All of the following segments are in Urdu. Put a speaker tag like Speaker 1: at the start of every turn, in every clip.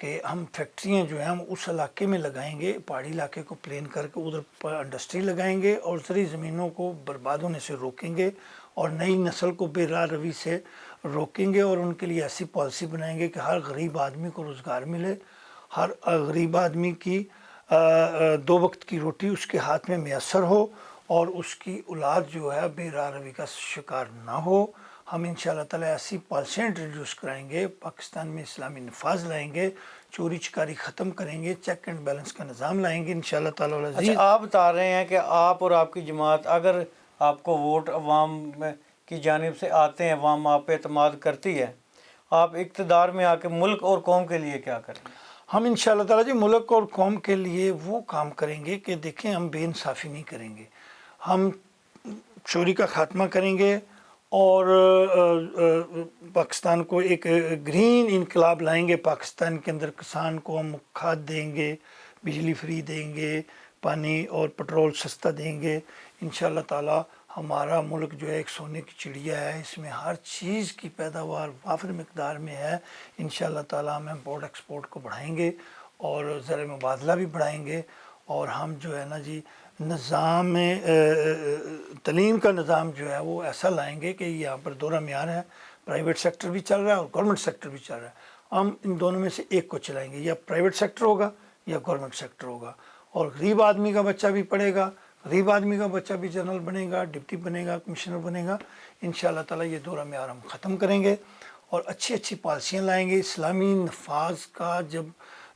Speaker 1: کہ ہم فیکٹریاں جو ہیں ہم اس علاقے میں لگائیں گے، پہاڑی علاقے کو پلین کر کے ادھر انڈسٹری لگائیں گے اور زرعی زمینوں کو برباد ہونے سے روکیں گے اور نئی نسل کو بے راہ روی سے روکیں گے، اور ان کے لیے ایسی پالیسی بنائیں گے کہ ہر غریب آدمی کو روزگار ملے، ہر غریب آدمی کی 2 وقت کی روٹی اس کے ہاتھ میں میسر ہو اور اس کی اولاد جو ہے بے راہ روی کا شکار نہ ہو۔ ہم انشاءاللہ تعالی ایسی پالیسیاں انٹروڈیوس کرائیں گے، پاکستان میں اسلامی نفاذ لائیں گے، چوری چکاری ختم کریں گے، چیک اینڈ بیلنس کا نظام لائیں گے انشاءاللہ تعالی العزیز۔
Speaker 2: اچھا، آپ بتا رہے ہیں کہ آپ اور آپ کی جماعت اگر آپ کو ووٹ عوام کی جانب سے آتے ہیں، عوام آپ پہ اعتماد کرتی ہے، آپ اقتدار میں آ کے ملک اور قوم کے لیے کیا کریں گے؟
Speaker 1: ہم انشاءاللہ تعالی جی ملک اور قوم کے لیے وہ کام کریں گے کہ دیکھیں ہم بے انصافی نہیں کریں گے، ہم چوری کا خاتمہ کریں گے اور پاکستان کو ایک گرین انقلاب لائیں گے۔ پاکستان کے اندر کسان کو ہم کھاد دیں گے، بجلی فری دیں گے، پانی اور پٹرول سستا دیں گے انشاءاللہ تعالی۔ ہمارا ملک جو ہے ایک سونے کی چڑیا ہے، اس میں ہر چیز کی پیداوار وافر مقدار میں ہے انشاءاللہ تعالی۔ ہم امپورٹ ایکسپورٹ کو بڑھائیں گے اور زر مبادلہ بھی بڑھائیں گے، اور ہم جو ہے نا جی نظام تعلیم کا نظام جو ہے وہ ایسا لائیں گے کہ یہاں پر دورہ معیار ہے، پرائیویٹ سیکٹر بھی چل رہا ہے اور گورنمنٹ سیکٹر بھی چل رہا ہے، ہم ان دونوں میں سے ایک کو چلائیں گے، یا پرائیویٹ سیکٹر ہوگا یا گورنمنٹ سیکٹر ہوگا، اور غریب آدمی کا بچہ بھی پڑھے گا، غریب آدمی کا بچہ بھی جنرل بنے گا، ڈپٹی بنے گا، کمشنر بنے گا انشاءاللہ تعالی۔ یہ دورہ معیار ہم ختم کریں گے اور اچھی اچھی پالیسیاں لائیں گے اسلامی نفاذ کا۔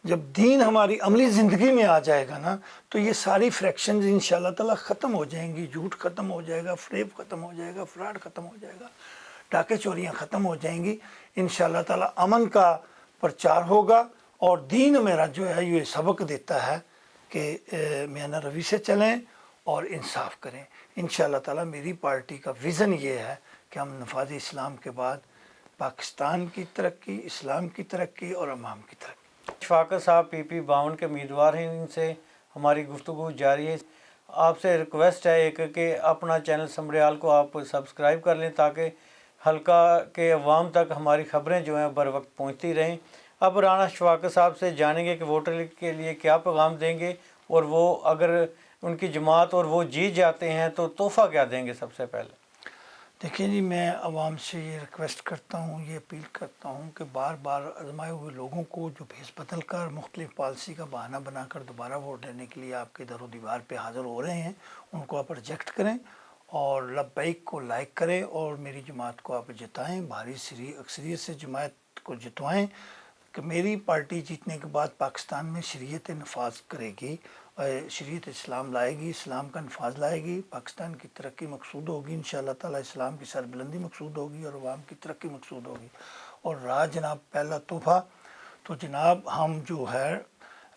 Speaker 1: جب دین ہماری عملی زندگی میں آ جائے گا نا تو یہ ساری فریکشنز انشاءاللہ تعالی ختم ہو جائیں گی، جھوٹ ختم ہو جائے گا، فریب ختم ہو جائے گا، فراڈ ختم ہو جائے گا، ڈاکے چوریاں ختم ہو جائیں گی انشاءاللہ تعالی۔ امن کا پرچار ہوگا اور دین میرا جو ہے یہ سبق دیتا ہے کہ میانہ روی سے چلیں اور انصاف کریں انشاءاللہ تعالی۔ میری پارٹی کا ویژن یہ ہے کہ ہم نفاذ اسلام کے بعد پاکستان کی ترقی، اسلام کی ترقی اور عوام کی ترقی۔
Speaker 2: شفاقت صاحب PP 52 کے امیدوار ہیں، ان سے ہماری گفتگو جاری ہے۔ آپ سے ریکویسٹ ہے ایک کہ اپنا چینل سمریال کو آپ سبسکرائب کر لیں تاکہ حلقہ کے عوام تک ہماری خبریں جو ہیں بر وقت پہنچتی رہیں۔ اب رانا شفاقت صاحب سے جانیں گے کہ ووٹر کے لیے کیا پیغام دیں گے، اور وہ اگر ان کی جماعت اور وہ جیت جاتے ہیں تو تحفہ کیا دیں گے سب سے پہلے؟
Speaker 1: دیکھیں جی، میں عوام سے یہ ریکویسٹ کرتا ہوں، یہ اپیل کرتا ہوں کہ بار بار آزمائے ہوئے لوگوں کو جو بھیس بدل کر مختلف پالیسی کا بہانہ بنا کر دوبارہ ووٹ لینے کے لیے آپ کے در و دیوار پہ حاضر ہو رہے ہیں، ان کو آپ ریجیکٹ کریں اور لبیک کو لائک کریں اور میری جماعت کو آپ جتائیں، بھاری اکثریت سے جماعت کو جتوائیں کہ میری پارٹی جیتنے کے بعد پاکستان میں شریعت نفاذ کرے گی، شریعت اسلام لائے گی، اسلام کا نفاذ لائے گی، پاکستان کی ترقی مقصود ہوگی انشاءاللہ تعالی، اسلام کی سربلندی مقصود ہوگی اور عوام کی ترقی مقصود ہوگی۔ اور رہا جناب پہلا تحفہ، تو جناب ہم جو ہے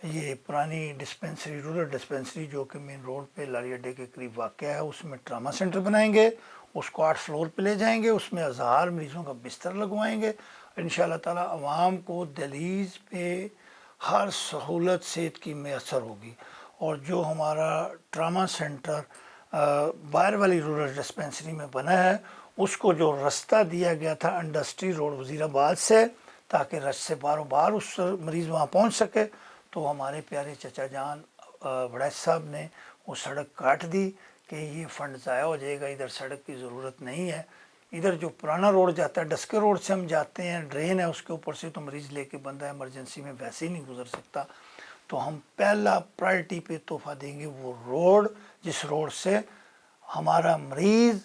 Speaker 1: یہ پرانی ڈسپینسری، رورل ڈسپینسری جو کہ مین روڈ پہ لاری اڈے کے قریب واقع ہے، اس میں ٹراما سینٹر بنائیں گے، اس کو 8 فلور پہ لے جائیں گے، اس میں 1000 مریضوں کا بستر لگوائیں گے انشاءاللہ تعالی۔ عوام کو دہلیز پہ ہر سہولت صحت کی میسر ہوگی، اور جو ہمارا ٹراما سینٹر باہر والی رورل ڈسپینسری میں بنا ہے اس کو جو رستہ دیا گیا تھا انڈسٹری روڈ وزیر آباد سے تاکہ رش سے باروں بار اس مریض وہاں پہنچ سکے، تو ہمارے پیارے چچا جان وڑیچ صاحب نے وہ سڑک کاٹ دی کہ یہ فنڈ ضائع ہو جائے گا، ادھر سڑک کی ضرورت نہیں ہے، ادھر جو پرانا روڈ جاتا ہے ڈسکے روڈ سے ہم جاتے ہیں، ڈرین ہے اس کے اوپر سے، تو مریض لے کے بندہ ایمرجنسی میں ویسے ہی نہیں گزر سکتا، تو ہم پہلا پرائرٹی پہ تحفہ دیں گے وہ روڈ جس روڈ سے ہمارا مریض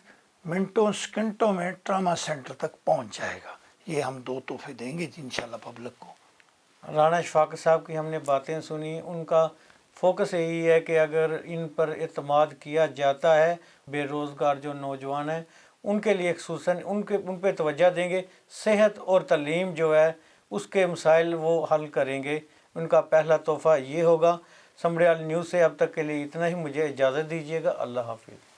Speaker 1: منٹوں سیکنڈوں میں ٹراما سینٹر تک پہنچ جائے گا۔ یہ ہم 2 تحفے دیں گے انشاءاللہ پبلک کو۔
Speaker 2: رانا شفاقت صاحب کی ہم نے باتیں سنی، ان کا فوکس یہی ہے کہ اگر ان پر اعتماد کیا جاتا ہے، بے روزگار جو نوجوان ہیں ان کے لیے خصوصاً ان پہ توجہ دیں گے، صحت اور تعلیم جو ہے اس کے مسائل وہ حل کریں گے، ان کا پہلا تحفہ یہ ہوگا۔ سمریال نیوز سے اب تک کے لیے اتنا ہی، مجھے اجازت دیجیے گا، اللہ حافظ۔